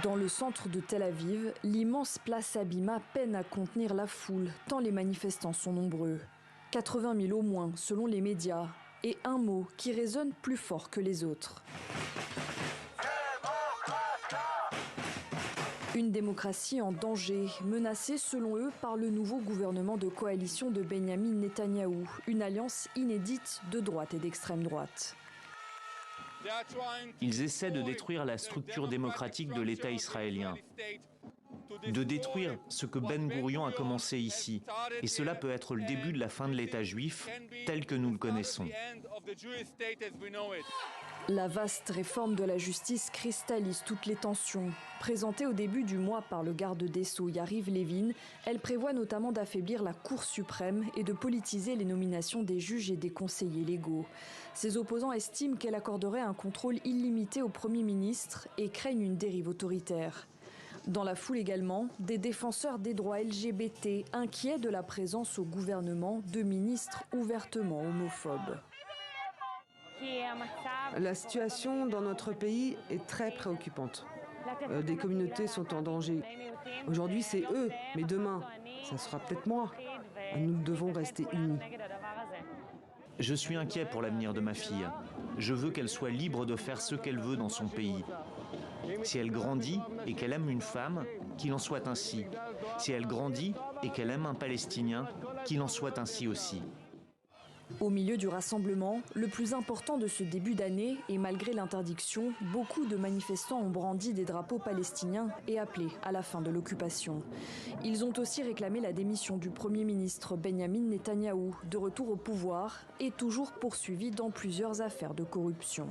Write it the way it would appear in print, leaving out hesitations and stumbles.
Dans le centre de Tel Aviv, l'immense place Habima peine à contenir la foule, tant les manifestants sont nombreux. 80 000 au moins, selon les médias, et un mot qui résonne plus fort que les autres. Une démocratie en danger, menacée selon eux par le nouveau gouvernement de coalition de Benyamin Netanyahou, une alliance inédite de droite et d'extrême droite. Ils essaient de détruire la structure démocratique de l'État israélien, de détruire ce que Ben Gourion a commencé ici. Et cela peut être le début de la fin de l'État juif tel que nous le connaissons. La vaste réforme de la justice cristallise toutes les tensions. Présentée au début du mois par le garde des Sceaux Yariv Levin, elle prévoit notamment d'affaiblir la Cour suprême et de politiser les nominations des juges et des conseillers légaux. Ses opposants estiment qu'elle accorderait un contrôle illimité au Premier ministre et craignent une dérive autoritaire. Dans la foule également, des défenseurs des droits LGBT inquiets de la présence au gouvernement de ministres ouvertement homophobes. La situation dans notre pays est très préoccupante. Des communautés sont en danger. Aujourd'hui, c'est eux, mais demain, ça sera peut-être moi. Nous devons rester unis. Je suis inquiet pour l'avenir de ma fille. Je veux qu'elle soit libre de faire ce qu'elle veut dans son pays. Si elle grandit et qu'elle aime une femme, qu'il en soit ainsi. Si elle grandit et qu'elle aime un Palestinien, qu'il en soit ainsi aussi. Au milieu du rassemblement, le plus important de ce début d'année, et malgré l'interdiction, beaucoup de manifestants ont brandi des drapeaux palestiniens et appelé à la fin de l'occupation. Ils ont aussi réclamé la démission du Premier ministre Benyamin Netanyahou, de retour au pouvoir et toujours poursuivi dans plusieurs affaires de corruption.